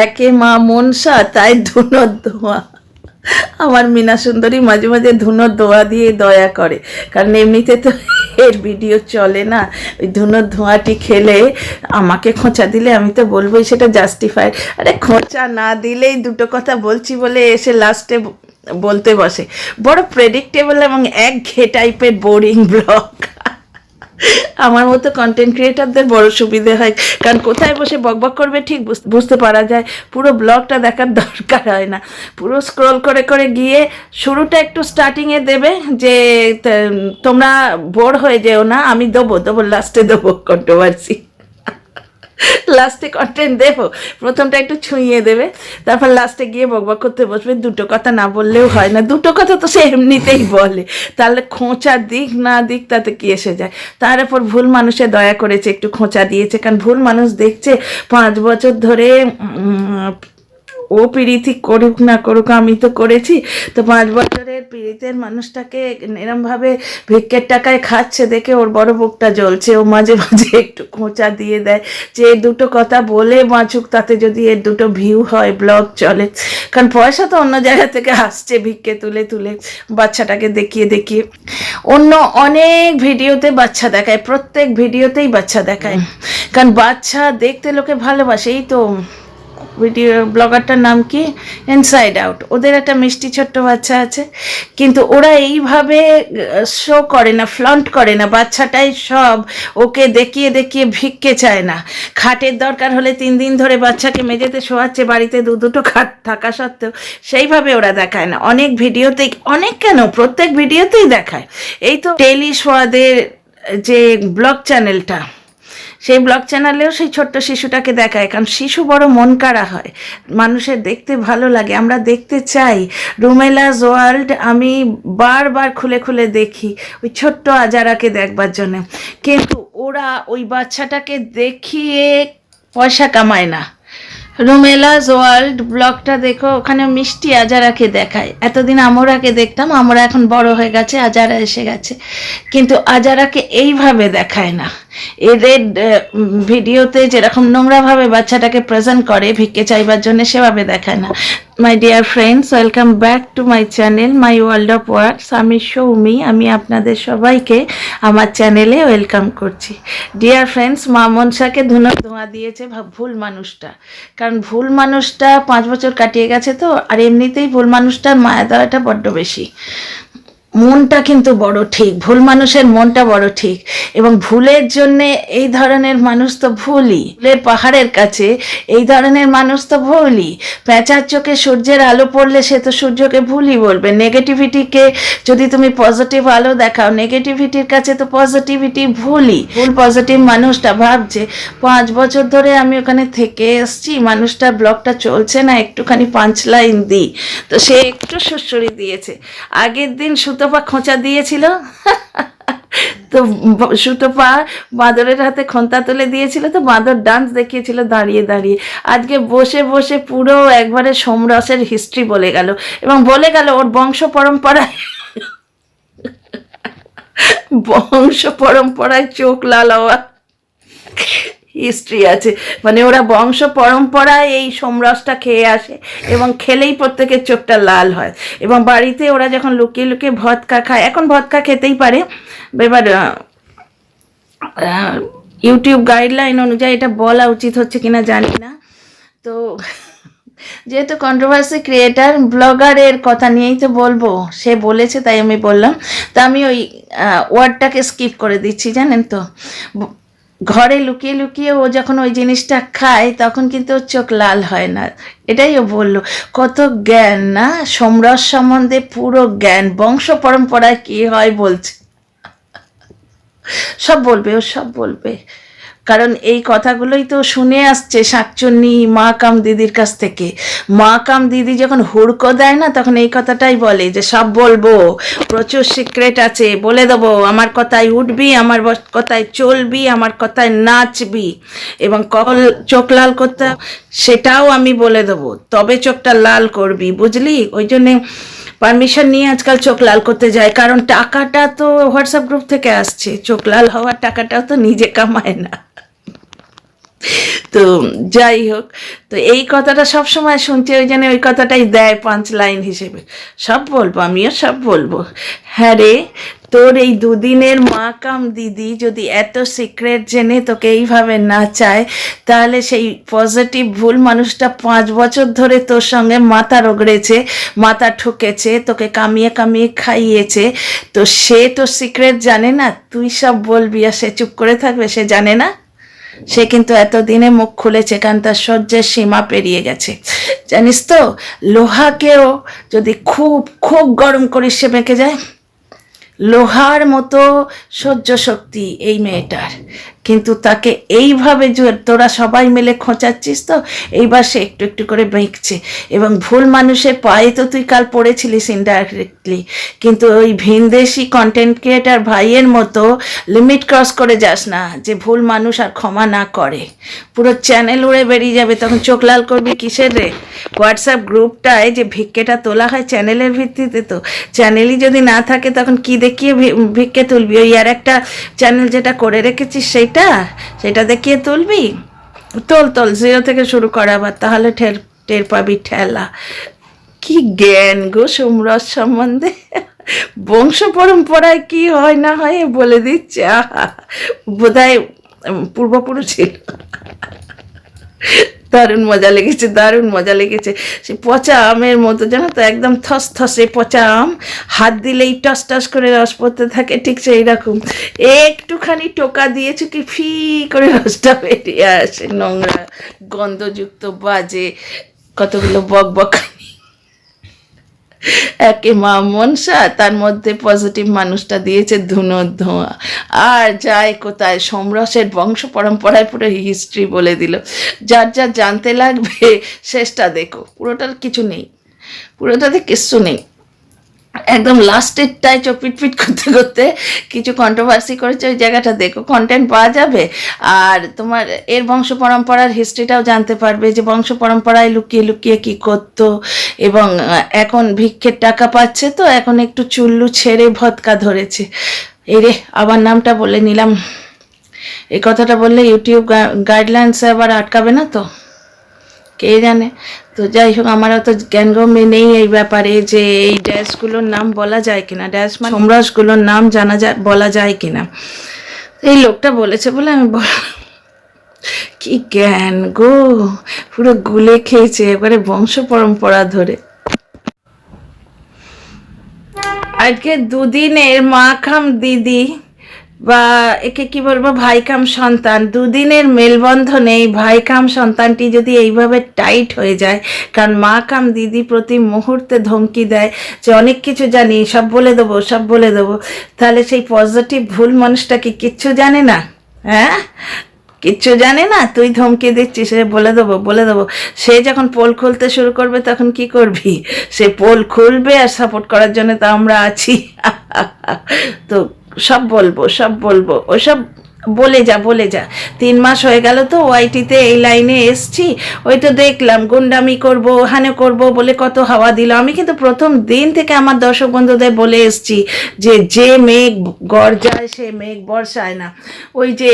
একে মা মনসা, তাই ধুনোর ধোঁয়া। আমার মীনা সুন্দরী মাঝে মাঝে ধুনোর ধোঁয়া দিয়ে দয়া করে, কারণ এমনিতে তো এর ভিডিও চলে না। ওই ধুনোর ধোঁয়াটি খেলে আমাকে খোঁচা দিলে আমি তো বলবোই সেটা জাস্টিফাইড। আরে খোঁচা না দিলেই দুটো কথা বলছি বলে এসে লাস্টে বলতে বসে। বড় প্রেডিক্টেবল এবং একঘেয়ে টাইপের বোরিং ব্লগ। আমার মতো কন্টেন্ট ক্রিয়েটারদের বড় সুবিধে হয়, কারণ কোথায় বসে বকবক করবে ঠিক বুঝতে পারা যায়। পুরো ব্লগটা দেখার দরকার হয় না, পুরো স্ক্রল করে করে গিয়ে শুরুটা একটু স্টার্টিংয়ে দেবে যে তোমরা বোর হয়ে যেও না, আমি দেবো লাস্টে দেবো কন্ট্রোভার্সি, লাস্টে কন্টেন্ট দেবো। প্রথমটা একটু ছুঁয়ে দেবে, তারপর লাস্টে গিয়ে বকবক করতে বসবে। দুটো কথা না বললেও হয় না, দুটো কথা তো সে এমনিতেই বলে, তাহলে খোঁচা দিক না দিক তাতে কি এসে যায়। তার উপর ভুল মানুষে দয়া করেছে, একটু খোঁচা দিয়েছে, কারণ ভুল মানুষ দেখছে 5 বছর ধরে ও পীড়িতি করুক না করুক, আমি তো করেছি, তো 5 বছরের পীড়িতের মানুষটাকে এরমভাবে ভিক্ষের টাকায় খাচ্ছে দেখে ওর বড় বুকটা জ্বলছে। ও মাঝে মাঝে একটু খোঁচা দিয়ে দেয় যে এই দুটো কথা বলে বাঁচুক, তাতে যদি এর দুটো ভিউ হয়, ব্লগ চলে। কারণ পয়সা তো অন্য জায়গা থেকে আসছে, ভিক্ষে তুলে তুলে বাচ্চাটাকে দেখিয়ে দেখিয়ে। অন্য অনেক ভিডিওতে বাচ্চা দেখায়, প্রত্যেক ভিডিওতেই বাচ্চা দেখায়, কারণ বাচ্চা দেখতে লোকে ভালোবাসে। এই তো ভিডিও ব্লগারটার নাম কি, ইনসাইড আউট, ওদের একটা মিষ্টি ছোট্ট বাচ্চা আছে, কিন্তু ওরা এইভাবে শো করে না, ফ্লন্ট করে না, বাচ্চাটাই সব। ওকে দেখিয়ে দেখিয়ে ভিক্ষে চায় না, খাটের দরকার হলে 3 দিন ধরে বাচ্চাকে মেঝেতে শোয়াচ্ছে, বাড়িতে দুটো খাট থাকা সত্ত্বেও সেইভাবে ওরা দেখায় না। অনেক ভিডিওতেই, অনেক কেন প্রত্যেক ভিডিওতেই দেখায়। এই তো টেলি সোয়াদের যে ব্লগ চ্যানেলটা, সেই ব্লগ চ্যানেলেও সেই ছোট্ট শিশুটাকে দেখায়, কারণ শিশু বড় মন কাড়া হয়, মানুষের দেখতে ভালো লাগে, আমরা দেখতে চাই। রুমেলাস ওয়ার্ল্ড আমি বারবার খুলে খুলে দেখি ওই ছোট্ট আজারাকে দেখবার জন্য, কিন্তু ওরা ওই বাচ্চাটাকে দেখিয়ে পয়সা কামায় না। রুমেলাস ওয়ার্ল্ড ব্লগটা দেখো, ওখানে মিষ্টি আজারাকে দেখায়। এতদিন আমরাকে দেখতাম, আমরা এখন বড় হয়ে গেছে, আজারা এসে গেছে, কিন্তু আজারাকে এইভাবে দেখায় না। এদের ভিডিওতে যেরকম নোংরাভাবে বাচ্চাটাকে প্রেজেন্ট করে ভিক্ষে চাইবার জন্য, সেভাবে দেখায় না। My dear friends, welcome back to my channel my world of words. আমি সৌমি, আমি আপনাদের সবাইকে আমার চ্যানেলে ওয়েলকাম করছি। ডিয়ার ফ্রেন্ডস, মা মনসাকে ধুনোর ধোঁয়া দিয়েছে ভুল মানুষটা, কারণ ভুল মানুষটা 5 বছর কাটিয়ে গেছে তো, আর এমনিতেই ভুল মানুষটার মায়া দেওয়াটা বড্ড বেশি। মনটা কিন্তু বড় ঠিক, ভুল মানুষের মনটা বড় ঠিক, এবং ভুলের জন্যে এই ধরনের মানুষ তো ভুলই। ভুলের পাহাড়ের কাছে এই ধরনের মানুষ তো ভুলই। পেঁচার চোখে সূর্যের আলো পড়লে সে তো সূর্যকে ভুলই বলবে। নেগেটিভিটিকে যদি তুমি পজিটিভ আলো দেখাও, নেগেটিভিটির কাছে তো পজিটিভিটি ভুলই। ভুল পজিটিভ মানুষটা ভাবছে 5 বছর ধরে আমি ওখানে থেকে এসছি, মানুষটার ব্লগটা চলছে না, একটুখানি 5 লাইন দিই, তো সে একটু সুড়সুড়ি দিয়েছে। আগের দিন সুতপা খোঁচা দিয়েছিল তো সুতপা বাঁদরের হাতে খন্তা তুলে দিয়েছিল, তো বাঁদর ডান্স দেখিয়েছিল দাঁড়িয়ে দাঁড়িয়ে। আজকে বসে বসে পুরো একবারে সোমরসের হিস্ট্রি বলে গেল, এবং বলে গেল ওর বংশ পরম্পরায় চোখ লাল হওয়া হিস্ট্রি আছে। মানে ওরা বংশ পরম্পরায় এই সোমরসটা খেয়ে আসে, এবং খেলেই প্রত্যেকের চোখটা লাল হয়। এবং বাড়িতে ওরা যখন লুকিয়ে লুকিয়ে ভদকা খায়, এখন ভদকা খেতেই পারে, এবার ইউটিউব গাইডলাইন অনুযায়ী এটা বলা উচিত হচ্ছে কিনা জানি না। তো যেহেতু কন্ট্রোভার্সি ক্রিয়েটার, ব্লগারের কথা নিয়েই তো বলবো, সে বলেছে তাই আমি বললাম। তা আমি ওই ওয়ার্ডটাকে স্কিপ করে দিচ্ছি, জানেন তো। ঘরে লুকিয়ে লুকিয়ে ও যখন ওই জিনিসটা খায়, তখন কিন্তু ওর চোখ লাল হয় না, এটাই ও বললো। কত জ্ঞান না, সোমরস সম্বন্ধে পুরো জ্ঞান, বংশ পরম্পরায় কী হয় বলছে, সব বলবে, ও সব বলবে, কারণ এই কথাগুলোই তো শুনে আসছে শাকচুন্নি মা কাম দিদির কাছ থেকে। মা কাম দিদি যখন হুড়কো দেয় না, তখন এই কথাটাই বলে যে সব বলবো, প্রচুর সিক্রেট আছে, বলে দেবো, আমার কথায় উঠবি, আমার কথায় চলবি, আমার কথায় নাচবি, এবং কখন চোখ লাল করতে সেটাও আমি বলে দেবো, তবে চোখটা লাল করবি, বুঝলি? ওই জন্যে পারমিশন নিয়ে আজকাল চোখ লাল করতে যায়, কারণ টাকাটা তো হোয়াটসঅ্যাপ গ্রুপ থেকে আসছে, চোখ লাল হওয়ার টাকাটাও তো নিজে কামায় না। তো যাই হোক, তো এই কথাটা সব সময় শুনছি, ওই জন্য ওই কথাটাই দেয় 5 লাইন হিসেবে। সব বলবো, আমিও সব বলবো। হ্যাঁ রে, তোর এই দুদিনের মা কাম দিদি যদি এত সিক্রেট জেনে তোকে এইভাবে না চায়, তাহলে সেই পজিটিভ ভুল মানুষটা 5 বছর ধরে তোর সঙ্গে মাথা রগড়েছে, মাথা ঠুকেছে, তোকে কামিয়ে কামিয়ে খাইয়েছে, তো সে তোর সিক্রেট জানে না? তুই সব বলবি আর সে চুপ করে থাকবে? সে জানে না? সে কিন্তু এতদিনে মুখ খুলেছে, কারণ তার সহ্যের সীমা পেরিয়ে গেছে। জানিস তো, লোহাকেও যদি খুব খুব গরম করিস সে বেঁকে যায়। লোহার মতো সহ্য শক্তি এই মেয়েটার, কিন্তু তাকে এইভাবে তোরা সবাই মিলে খোঁচাচ্ছিস, তো এইবার সে একটু একটু করে বেঁকছে। এবং ভুল মানুষের পায়ে তো তুই কাল পড়েছিলিস ইনডাইরেক্টলি, কিন্তু ওই ভিনদেশি কন্টেন্ট ক্রিয়েটার ভাইয়ের মতো লিমিট ক্রস করে যাস না, যে ভুল মানুষ আর ক্ষমা না করে। পুরো চ্যানেল উড়ে বেরিয়ে যাবে, তখন চোখ লাল করবি কিসের রে? হোয়াটসঅ্যাপ গ্রুপটায় যে ভিক্ষেটা তোলা হয় চ্যানেলের ভিত্তিতে, তো চ্যানেলই যদি না থাকে তখন কি দেখিয়ে ভিক্ষে তুলবি? ওই আর একটা চ্যানেল যেটা করে রেখেছিস সেটা দেখিয়ে তুলবি? তোল 0 থেকে শুরু কর আবার, তাহলে টের পাবি ঠেলা। কি জ্ঞান গো সোমরস সম্বন্ধে, বংশ পরম্পরায় কি হয় না হয় বলে দিচ্ছে। বোধহয় পূর্বপুরুষ ছিল। দারুণ মজা লেগেছে। সে পচা আমের মতো, জানো তো, একদম থসথসে পচা আম, হাত দিলেই টস টস করে রস পড়তে থাকে, ঠিক সেই রকম। একটুখানি টোকা দিয়েছে কি ফি করে রসটা বেরিয়ে আসে, নোংরা গন্ধযুক্ত বাজে কতগুলো বকবকানি। একে মা মনসা, তার মধ্যে পজিটিভ মানুষটা দিয়েছে ধুনোর ধোঁয়া। আর যায় কোথায়, সোমরসের বংশ পরম্পরায় পুরো হিস্ট্রি বলে দিল। যার যার জানতে লাগবে শেষটা দেখো, পুরোটার কিছু নেই, পুরোটাতে কিচ্ছু নেই। একদম লাস্টেরটায় চোখ পিটপিট করতে করতে কিছু কন্ট্রোভার্সি করেছে, ওই জায়গাটা দেখো, কন্টেন্ট পাওয়া যাবে। আর তোমার এর বংশ পরম্পরার হিস্ট্রিটাও জানতে পারবে, যে বংশ পরম্পরায় লুকিয়ে লুকিয়ে কী করতো, এবং এখন ভিক্ষের টাকা পাচ্ছে, তো এখন একটু চুল্লু ছেড়ে ভদকা ধরেছে। এরে, আবার নামটা বলে নিলাম, এই কথাটা বললে ইউটিউব গাইডলাইন্সে আবার আটকাবে না তো, কে জানে। তো যাই হোক, আমার অত জ্ঞানগম্য নেই এই ব্যাপারে, যে এই ড্যাশগুলোর নাম বলা যায় কিনা, ড্যাশ মানে সোমরসগুলোর নাম বলা যায় কিনা। এই লোকটা বলেছে বলে আমি কি জ্ঞান গো, পুরো গুলে খেয়েছে এবারে বংশ পরম্পরা ধরে। আজকে দুদিনের মা খাম দিদি, বা একে কি বলবো, ভাইকাম সন্তান, দুদিনের মেলবন্ধনে এই ভাইকাম সন্তানটি যদি এইভাবে টাইট হয়ে যায়, কারণ মা কাম দিদি প্রতি মুহূর্তে ধমকি দেয় যে অনেক কিছু জানি, সব বলে দেবো, তাহলে সেই পজিটিভ ভুল মানুষটা কি কিচ্ছু জানে না? হ্যাঁ, কিচ্ছু জানে না, তুই ধমকি দিচ্ছিস সে বলে দেবো। সে যখন পোল খুলতে শুরু করবে তখন কি করবি? সে পোল খুলবে, আর সাপোর্ট করার জন্য তো আমরা আছি। তো সব বলবো, ওসব বলে যা। 3 মাস হয়ে গেল তো ওয়াইটিতে এই লাইনে এসছি, ওই তো দেখলাম গুন্ডামি করবো, ওখানে করবো বলে কত হাওয়া দিল। আমি কিন্তু প্রথম দিন থেকে আমার দর্শক বন্ধুদের বলে এসছি যে মেঘ গর্জায় সে মেঘ বর্ষায় না। ওই যে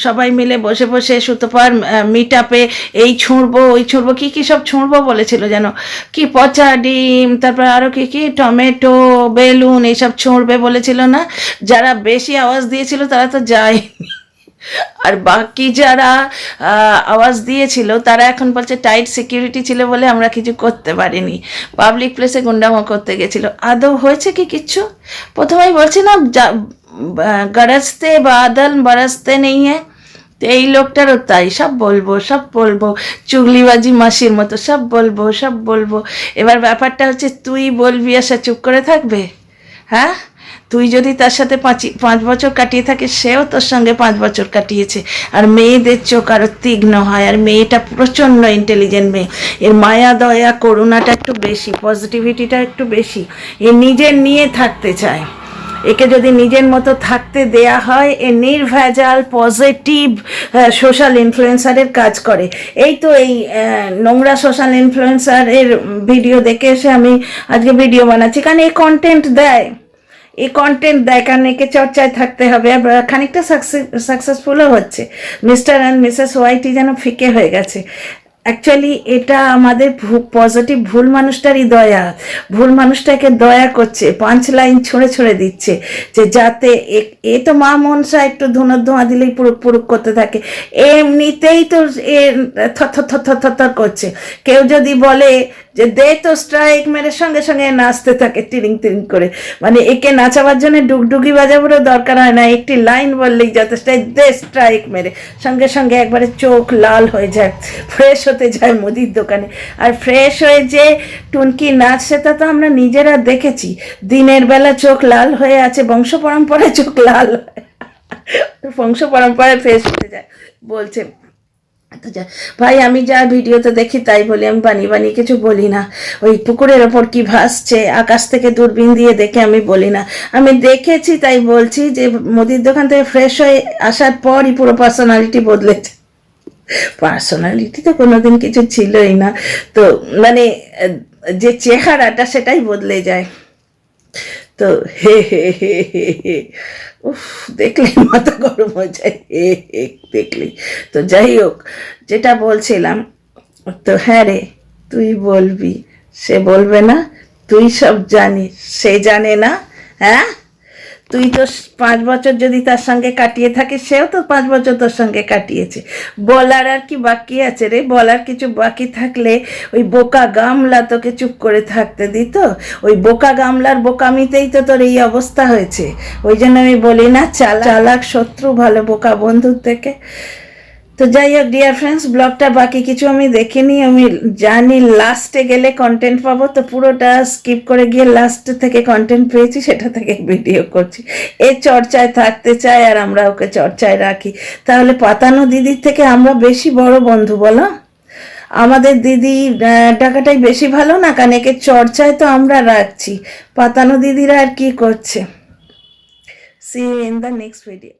সবাই মিলে বসে বসে সুতোপার মিট আপে এই ছুঁড়বো ওই ছুঁড়বো, কি সব ছুঁড়বো বলেছিল যেন, কি পচা ডিম, তারপর আরও কি টমেটো, বেলুন, এইসব ছুঁড়বে বলেছিল না? যারা বেশি আওয়াজ দিয়েছিল তারা তো যায়, আর বাকি যারা আওয়াজ দিয়েছিল তারা এখন বলছে টাইট সিকিউরিটি ছিল বলে আমরা কিছু করতে পারিনি, পাবলিক প্লেসে গুন্ডামো করতে গেছিল। আদৌ হয়েছে কি কিচ্ছু? প্রথমেই বলছি না, গরজতে বাদল বরসতে নেই হ্যাঁ। তো এই লোকটারও তাই, সব বলবো, চুগলিবাজি মাসির মতো সব বলবো। এবার ব্যাপারটা হচ্ছে, তুই বলবি আর সে চুপ করে থাকবে? হ্যাঁ, তুই যদি তার সাথে 5 বছর কাটিয়ে থাকিস, সেও তোর সঙ্গে 5 বছর কাটিয়েছে। আর মেয়েদের চোখ আরও তীক্ষ্ণ হয়, আর মেয়েটা প্রচণ্ড ইন্টেলিজেন্ট মেয়ে, এর মায়া দয়া করুণাটা একটু বেশি, পজিটিভিটিটা একটু বেশি, এ নিজের নিয়ে থাকতে চায়। একে যদি নিজের মতো থাকতে দেয়া হয়, এ নির্ভেজাল পজিটিভ সোশ্যাল ইনফ্লুয়েন্সারের কাজ করে। এই তো এই নোংরা সোশ্যাল ইনফ্লুয়েন্সারের ভিডিও দেখে এসে আমি আজকে ভিডিও বানাচ্ছি, কারণ এই কন্টেন্ট দেয়, এই কন্টেন্ট দেয়, কারণ একে চর্চায় থাকতে হবে। আর খানিকটা সাকসেসফুলও হচ্ছে। মিস্টার অ্যান্ড মিসেস ওয়াইটি যেন ফিকে হয়ে গেছে। অ্যাকচুয়ালি এটা আমাদের পজিটিভ ভুল মানুষটারই দয়া, ভুল মানুষটাকে দয়া করছে, 5 লাইন ছুঁড়ে ছুঁড়ে দিচ্ছে যে যাতে এ তো মা মনসা একটু ধোঁয়া দিলেই পুরুক পুরুক করতে থাকে, এমনিতেই তো এ থর করছে। কেউ যদি বলে যে দে তো স্ট্রাইক মেরে সঙ্গে সঙ্গে নাচতে থাকে টিরিং টিরিং করে। মানে একে নাচাবার জন্য ডুগডুগি বাজাবারও দরকার হয় না, একটি লাইন বললেই যথেষ্ট, দে স্ট্রাইক মেরে সঙ্গে সঙ্গে একবারে চোখ লাল হয়ে যায়, ফ্রেশ হতে যায় মুদির দোকানে। আর ফ্রেশ হয়ে যে টুনকি নাচ, সেটা তো আমরা নিজেরা দেখেছি। দিনের বেলা চোখ লাল হয়ে আছে, বংশ পরম্পরায় চোখ লাল হয়, বংশ পরম্পরায় ফ্রেশ হতে যায় বলছে। ভাই আমি যা ভিডিওতে দেখি তাই বলি, আমি বানিয়ে কিছু বলি না। ওই পুকুরের ওপর কি ভাসছে আকাশ থেকে দূরবীন দিয়ে দেখে আমি বলি না, আমি দেখেছি তাই বলছি। যে মুদির দোকান থেকে ফ্রেশ হয়ে আসার পরই পুরো পার্সোনালিটি বদলেছে। পার্সোনালিটি তো কোনোদিন কিছু ছিলই না, তো মানে যে চেহারাটা সেটাই বদলে যায়। তো হে হে হে হে হে উফ, দেখলেই মাথা গরম হয়ে যায় হে হে দেখলেই। তো যাই হোক, যেটা বলছিলাম, তো হ্যাঁ রে তুই বলবি, সে বলবে না? তুই সব জানিস, সে জানে না? হ্যাঁ, তুই তো 5 বছর যদি তার সঙ্গে কাটিয়ে থাকিস, সেও তো 5 বছর তোর সঙ্গে কাটিয়েছে। বলার আর কি বাকি আছে রে? বলার কিছু বাকি থাকলে ওই বোকা গামলা তোকে চুপ করে থাকতে দিত? ওই বোকা গামলার বোকামিতেই তো তোর এই অবস্থা হয়েছে। ওই জন্য আমি বলি না, চালাক শত্রু ভালো বোকা বন্ধুর থেকে। তো যাই হোক ডিয়ার ফ্রেন্ডস, ব্লগটা বাকি কিছু আমি দেখিনি। আমি জানি লাস্টে গেলে কন্টেন্ট পাবো, তো পুরোটা স্কিপ করে গিয়ে লাস্ট থেকে কন্টেন্ট পেয়েছি, সেটা থেকে ভিডিও করছি। এ চর্চায় থাকতে চায় আর আমরা ওকে চর্চায় রাখি, তাহলে পাতানো দিদির থেকে আমরা বেশি বড় বন্ধু বলো? আমাদের দিদি টাকাটাই বেশি ভালো না? কারণ একে চর্চায় তো আমরা রাখছি, পাতানো দিদিরা আর কি করছে। See you in the next video.